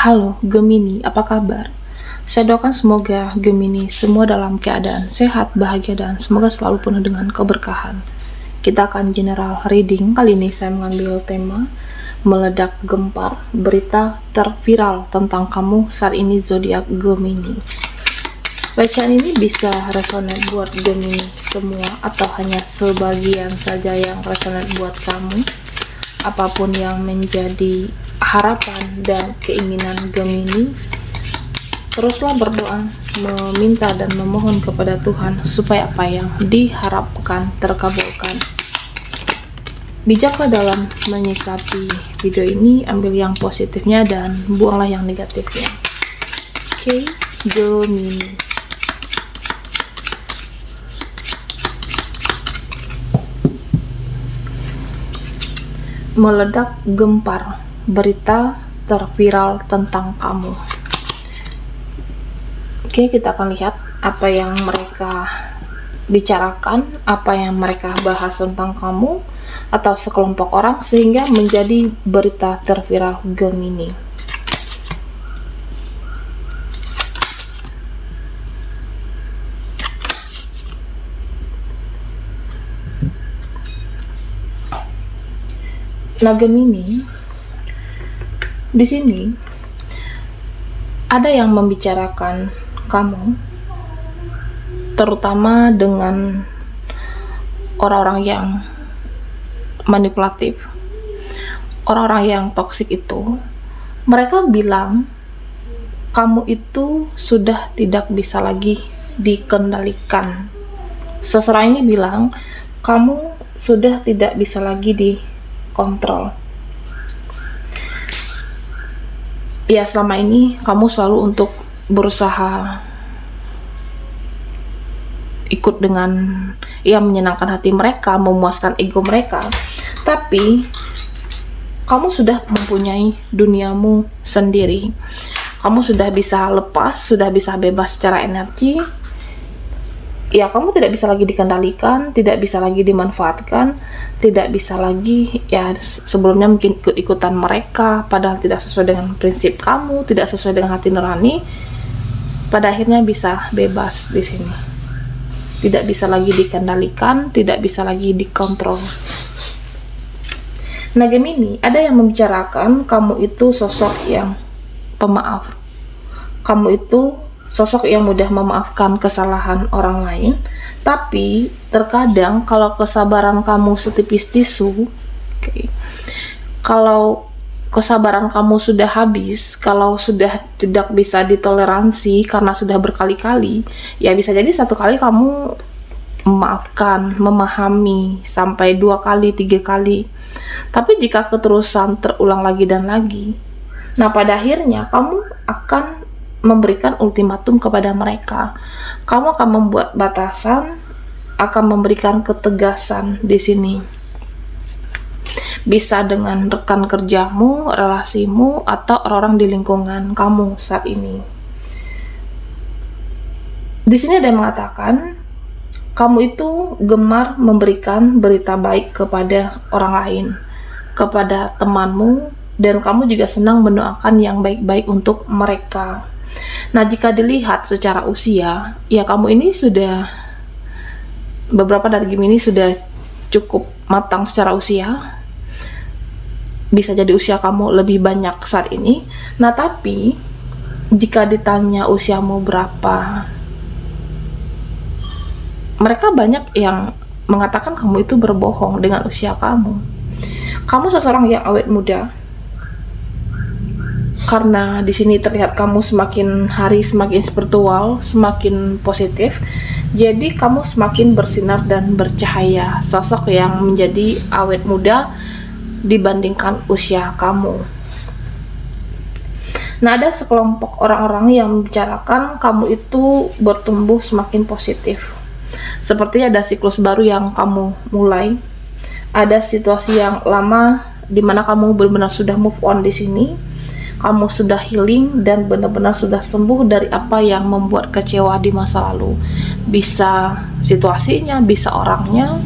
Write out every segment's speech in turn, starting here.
Halo Gemini, apa kabar? Saya doakan semoga Gemini semua dalam keadaan sehat, bahagia, dan semoga selalu penuh dengan keberkahan. Kita akan general reading. Kali ini saya mengambil tema meledak gempar, berita terviral tentang kamu saat ini zodiak Gemini. Bacaan ini bisa resonate buat Gemini semua atau hanya sebagian saja yang resonate buat kamu. Apapun yang menjadi harapan dan keinginan Gemini, teruslah berdoa, meminta dan memohon kepada Tuhan supaya apa yang diharapkan terkabulkan. Bijaklah dalam menyikapi video ini, ambil yang positifnya dan buanglah yang negatifnya. Oke, Gemini. Meledak gempar, berita terviral tentang kamu. Oke, kita akan lihat apa yang mereka bicarakan, apa yang mereka bahas tentang kamu atau sekelompok orang sehingga menjadi berita terviral Gemini. Nah, Gemini, di sini ada yang membicarakan kamu, terutama dengan orang-orang yang manipulatif, orang-orang yang toksik itu. Mereka bilang kamu itu sudah tidak bisa lagi dikendalikan. Seseorang ini bilang kamu sudah tidak bisa lagi dikontrol. Ya, selama ini kamu selalu untuk berusaha ikut dengan menyenangkan hati mereka, memuaskan ego mereka, tapi kamu sudah mempunyai duniamu sendiri. Kamu sudah bisa lepas, sudah bisa bebas secara energi. Ya, kamu tidak bisa lagi dikendalikan, tidak bisa lagi dimanfaatkan, tidak bisa lagi sebelumnya mungkin ikut-ikutan mereka padahal tidak sesuai dengan prinsip kamu, tidak sesuai dengan hati nurani. Pada akhirnya bisa bebas di sini. Tidak bisa lagi dikendalikan, tidak bisa lagi dikontrol. Nah, Gemini, ada yang membicarakan kamu itu sosok yang pemaaf. Kamu itu sosok yang mudah memaafkan kesalahan orang lain, tapi terkadang kalau kesabaran kamu setipis tisu, kalau kesabaran kamu sudah habis, kalau sudah tidak bisa ditoleransi karena sudah berkali-kali, ya bisa jadi satu kali kamu memaafkan, memahami sampai 2 kali, 3 kali. Tapi jika keterusan terulang lagi dan lagi, nah pada akhirnya kamu akan memberikan ultimatum kepada mereka. Kamu akan membuat batasan, akan memberikan ketegasan di sini. Bisa dengan rekan kerjamu, relasimu, atau orang-orang di lingkungan kamu saat ini. Di sini ada yang mengatakan kamu itu gemar memberikan berita baik kepada orang lain, kepada temanmu, dan kamu juga senang mendoakan yang baik-baik untuk mereka. Nah, jika dilihat secara usia, ya kamu ini sudah, beberapa dari Gemini sudah cukup matang secara usia. Bisa jadi usia kamu lebih banyak saat ini. Nah, tapi jika ditanya usiamu berapa, mereka banyak yang mengatakan kamu itu berbohong dengan usia kamu. Kamu seseorang yang awet muda. Karena di sini terlihat kamu semakin hari semakin spiritual, semakin positif. Jadi kamu semakin bersinar dan bercahaya, sosok yang menjadi awet muda dibandingkan usia kamu. Nah, ada sekelompok orang-orang yang membicarakan kamu itu bertumbuh semakin positif. Sepertinya ada siklus baru yang kamu mulai. Ada situasi yang lama di mana kamu benar-benar sudah move on di sini. Kamu sudah healing dan benar-benar sudah sembuh dari apa yang membuat kecewa di masa lalu. Bisa situasinya, bisa orangnya,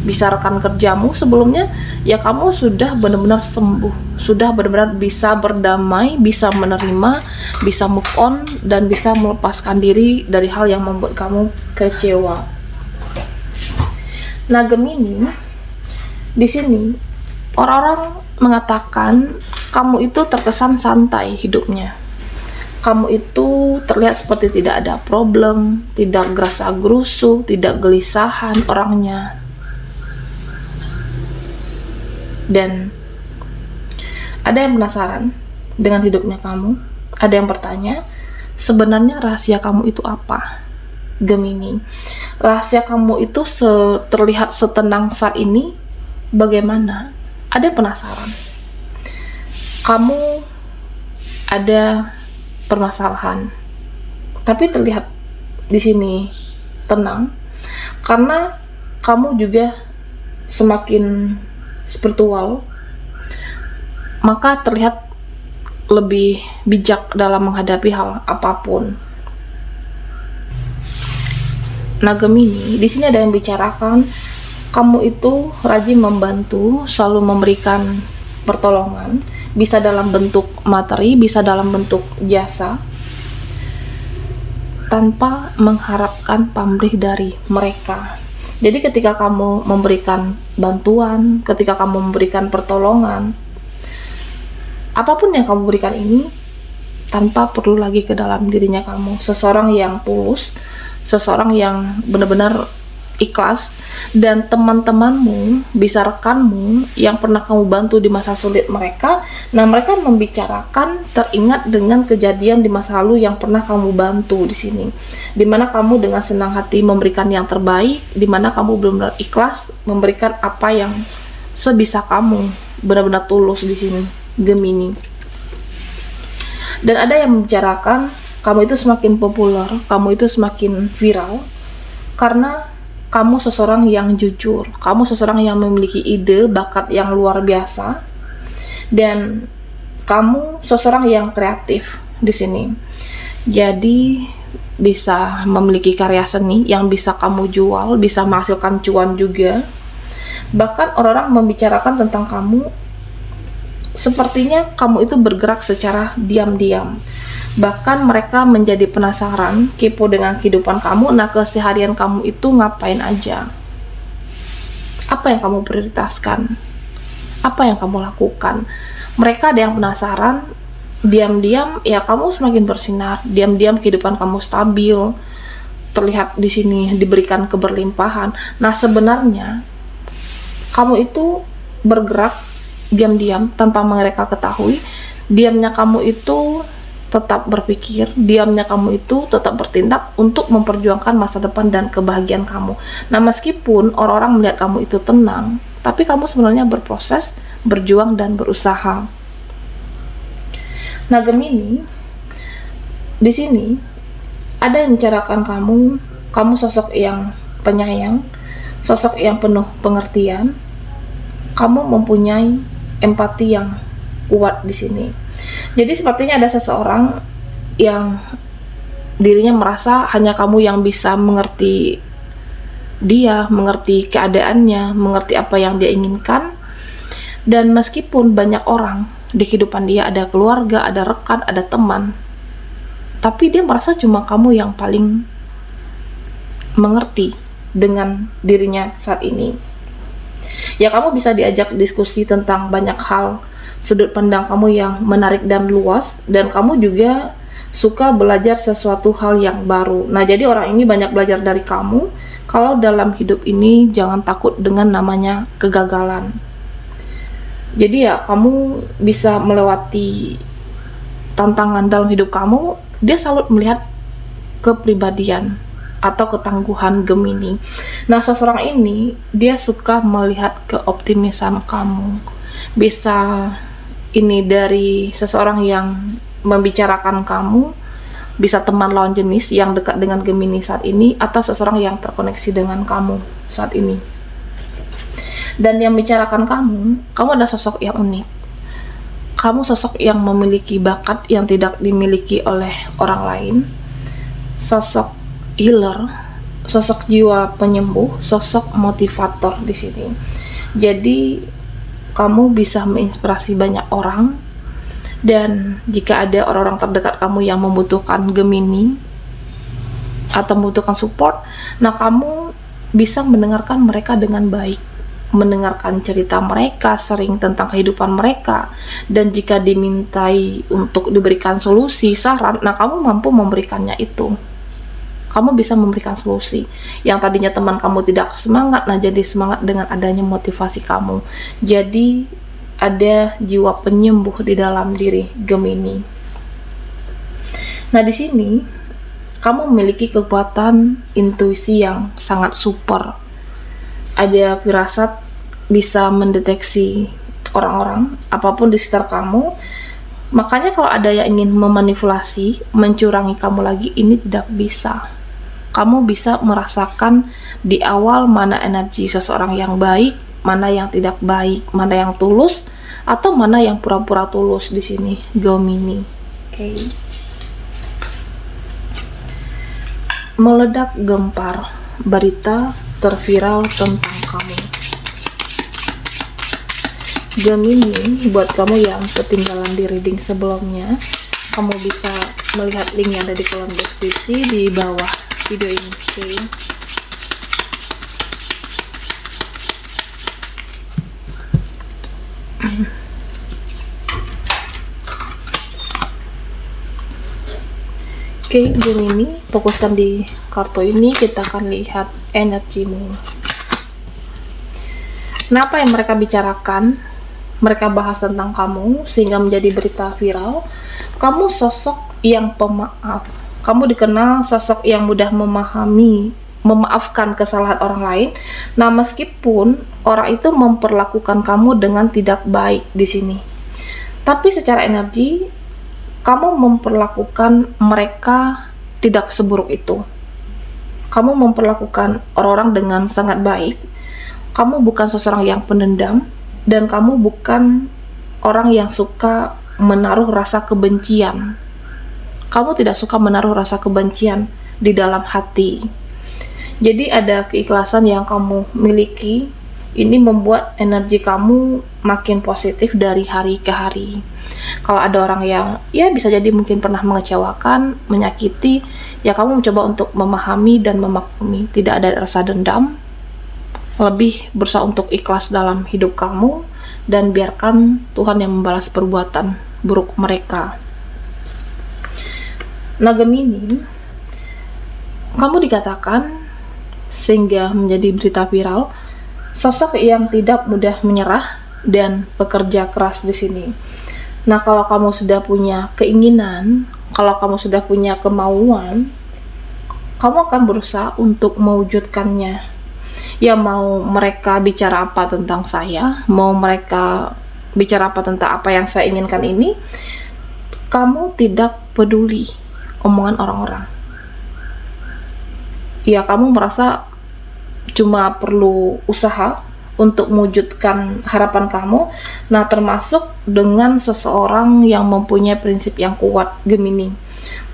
bisa rekan kerjamu sebelumnya, ya kamu sudah benar-benar sembuh, sudah benar-benar bisa berdamai, bisa menerima, bisa move on, dan bisa melepaskan diri dari hal yang membuat kamu kecewa. Nah, Gemini, di sini orang-orang mengatakan kamu itu terkesan santai hidupnya. Kamu itu terlihat seperti tidak ada problem, tidak gerasa gerusu, tidak gelisahan orangnya. Dan ada yang penasaran dengan hidupnya kamu, ada yang bertanya, sebenarnya rahasia kamu itu apa, Gemini? Rahasia kamu itu terlihat setenang saat ini bagaimana? Ada yang penasaran. Kamu ada permasalahan, tapi terlihat di sini tenang karena kamu juga semakin spiritual, maka terlihat lebih bijak dalam menghadapi hal apapun. Nah, Gemini, di sini ada yang bicarakan kamu itu rajin membantu, selalu memberikan pertolongan, bisa dalam bentuk materi, bisa dalam bentuk jasa, tanpa mengharapkan pamrih dari mereka. Jadi ketika kamu memberikan bantuan, ketika kamu memberikan pertolongan, apapun yang kamu berikan ini tanpa perlu lagi ke dalam dirinya kamu. Seseorang yang tulus, seseorang yang benar-benar ikhlas, dan teman-temanmu, bisa rekanmu yang pernah kamu bantu di masa sulit mereka, nah mereka membicarakan teringat dengan kejadian di masa lalu yang pernah kamu bantu di sini, dimana kamu dengan senang hati memberikan yang terbaik, dimana kamu benar-benar ikhlas memberikan apa yang sebisa kamu, benar-benar tulus di sini, Gemini. Dan ada yang membicarakan kamu itu semakin populer, kamu itu semakin viral karena kamu seseorang yang jujur, kamu seseorang yang memiliki ide, bakat yang luar biasa, dan kamu seseorang yang kreatif di sini. Jadi bisa memiliki karya seni yang bisa kamu jual, bisa menghasilkan cuan juga. Bahkan orang-orang membicarakan tentang kamu, sepertinya kamu itu bergerak secara diam-diam. Bahkan mereka menjadi penasaran, kepo dengan kehidupan kamu. Nah, keseharian kamu itu ngapain aja? Apa yang kamu prioritaskan? Apa yang kamu lakukan? Mereka ada yang penasaran, diam-diam ya kamu semakin bersinar, diam-diam kehidupan kamu stabil, terlihat di sini diberikan keberlimpahan. Nah, sebenarnya kamu itu bergerak diam-diam tanpa mereka ketahui. Diamnya kamu itu tetap berpikir, diamnya kamu itu tetap bertindak untuk memperjuangkan masa depan dan kebahagiaan kamu. Nah, meskipun orang-orang melihat kamu itu tenang, tapi kamu sebenarnya berproses, berjuang, dan berusaha. Nah, Gemini, di sini ada yang membicarakan kamu sosok yang penyayang, sosok yang penuh pengertian, kamu mempunyai empati yang kuat di sini. Jadi sepertinya ada seseorang yang dirinya merasa hanya kamu yang bisa mengerti dia, mengerti keadaannya, mengerti apa yang dia inginkan. Dan meskipun banyak orang di kehidupan dia, ada keluarga, ada rekan, ada teman, tapi dia merasa cuma kamu yang paling mengerti dengan dirinya saat ini. Ya, kamu bisa diajak diskusi tentang banyak hal, sudut pandang kamu yang menarik dan luas, dan kamu juga suka belajar sesuatu hal yang baru. Nah, jadi orang ini banyak belajar dari kamu. Kalau dalam hidup ini jangan takut dengan namanya kegagalan. Jadi ya kamu bisa melewati tantangan dalam hidup kamu. Dia selalu melihat kepribadian atau ketangguhan Gemini. Nah, seseorang ini dia suka melihat keoptimisan kamu. Bisa ini dari seseorang yang membicarakan kamu, bisa teman lawan jenis yang dekat dengan Gemini saat ini, atau seseorang yang terkoneksi dengan kamu saat ini. Dan yang membicarakan kamu adalah sosok yang unik. Kamu sosok yang memiliki bakat yang tidak dimiliki oleh orang lain. Sosok healer sosok jiwa penyembuh, sosok motivator di sini. Jadi kamu bisa menginspirasi banyak orang, dan jika ada orang-orang terdekat kamu yang membutuhkan Gemini atau membutuhkan support, nah kamu bisa mendengarkan mereka dengan baik, mendengarkan cerita mereka sering tentang kehidupan mereka, dan jika dimintai untuk diberikan solusi, saran, nah kamu mampu memberikannya itu. Kamu bisa memberikan solusi. Yang tadinya teman kamu tidak semangat, nah jadi semangat dengan adanya motivasi kamu. Jadi ada jiwa penyembuh di dalam diri Gemini. Nah di sini kamu memiliki kekuatan intuisi yang sangat super. Ada firasat, bisa mendeteksi orang-orang, apapun di sekitar kamu. Makanya kalau ada yang ingin memanipulasi, mencurangi kamu lagi, ini tidak bisa. Kamu bisa merasakan di awal mana energi seseorang yang baik, mana yang tidak baik, mana yang tulus, atau mana yang pura-pura tulus di sini, Gemini. Oke. Meledak gempar, berita terviral tentang kamu. Gemini, buat kamu yang ketinggalan di reading sebelumnya, kamu bisa melihat link yang ada di kolom deskripsi di bawah video ini. Okay. Oke, Gemini, fokuskan di kartu ini. Kita akan lihat energimu. Nah, apa yang mereka bicarakan, mereka bahas tentang kamu sehingga menjadi berita viral. Kamu sosok yang pemaaf. Kamu dikenal sosok yang mudah memahami, memaafkan kesalahan orang lain. Nah, meskipun orang itu memperlakukan kamu dengan tidak baik di sini, tapi secara energi kamu memperlakukan mereka tidak seburuk itu. Kamu memperlakukan orang-orang dengan sangat baik. Kamu bukan seseorang yang pendendam, dan kamu bukan orang yang suka menaruh rasa kebencian. Kamu tidak suka menaruh rasa kebencian di dalam hati. Jadi ada keikhlasan yang kamu miliki. Ini membuat energi kamu makin positif dari hari ke hari. Kalau ada orang yang ya bisa jadi mungkin pernah mengecewakan, menyakiti, ya kamu mencoba untuk memahami dan memaklumi. Tidak ada rasa dendam, lebih berusaha untuk ikhlas dalam hidup kamu, dan biarkan Tuhan yang membalas perbuatan buruk mereka. Nah, Gemini, kamu dikatakan sehingga menjadi berita viral, sosok yang tidak mudah menyerah dan bekerja keras di sini. Nah, kalau kamu sudah punya keinginan, kalau kamu sudah punya kemauan, kamu akan berusaha untuk mewujudkannya. Ya, mau mereka bicara apa tentang saya, mau mereka bicara apa tentang apa yang saya inginkan ini, kamu tidak peduli omongan orang-orang. Ya, kamu merasa cuma perlu usaha untuk mewujudkan harapan kamu. Nah, termasuk dengan seseorang yang mempunyai prinsip yang kuat, Gemini.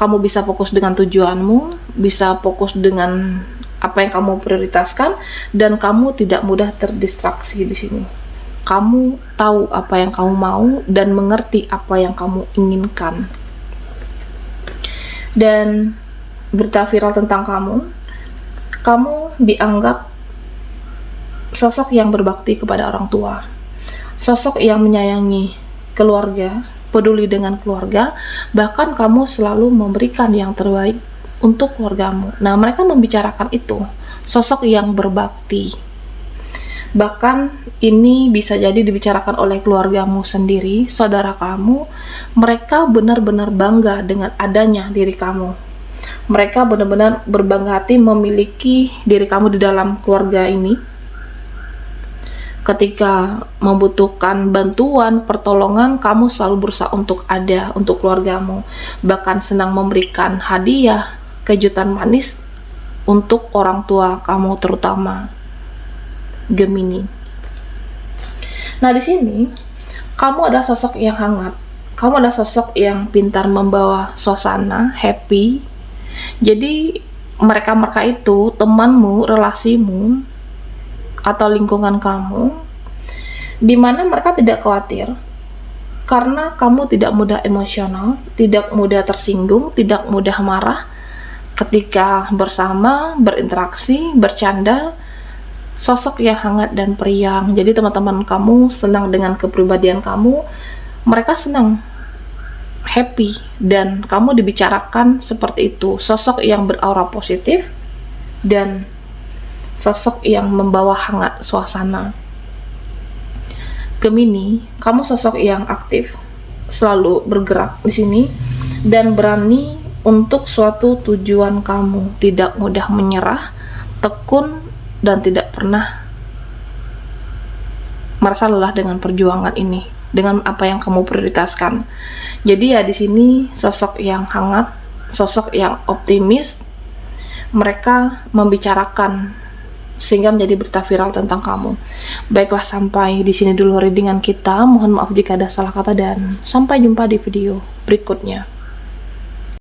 Kamu bisa fokus dengan tujuanmu, bisa fokus dengan apa yang kamu prioritaskan, dan kamu tidak mudah terdistraksi di sini. Kamu tahu apa yang kamu mau dan mengerti apa yang kamu inginkan. Dan berita viral tentang kamu dianggap sosok yang berbakti kepada orang tua, sosok yang menyayangi keluarga, peduli dengan keluarga, bahkan kamu selalu memberikan yang terbaik untuk keluargamu. Nah, mereka membicarakan itu, sosok yang berbakti. Bahkan ini bisa jadi dibicarakan oleh keluargamu sendiri, saudara kamu. Mereka benar-benar bangga dengan adanya diri kamu. Mereka benar-benar berbangga hati memiliki diri kamu di dalam keluarga ini. Ketika membutuhkan bantuan, pertolongan, kamu selalu berusaha untuk ada untuk keluargamu. Bahkan senang memberikan hadiah, kejutan manis untuk orang tua kamu, terutama Gemini. Nah, di sini kamu adalah sosok yang hangat. Kamu adalah sosok yang pintar membawa suasana happy. Jadi mereka-mereka itu, temanmu, relasimu, atau lingkungan kamu, di mana mereka tidak khawatir karena kamu tidak mudah emosional, tidak mudah tersinggung, tidak mudah marah ketika bersama, berinteraksi, bercanda, sosok yang hangat dan periang. Jadi teman-teman kamu senang dengan kepribadian kamu, mereka senang, happy, dan kamu dibicarakan seperti itu, sosok yang beraura positif dan sosok yang membawa hangat suasana. Gemini, kamu sosok yang aktif, selalu bergerak di sini dan berani untuk suatu tujuan kamu, tidak mudah menyerah, tekun, dan tidak pernah merasa lelah dengan perjuangan ini, dengan apa yang kamu prioritaskan. Jadi ya di sini sosok yang hangat, sosok yang optimis, mereka membicarakan sehingga menjadi berita viral tentang kamu. Baiklah, sampai di sini dulu readingan kita. Mohon maaf jika ada salah kata dan sampai jumpa di video berikutnya.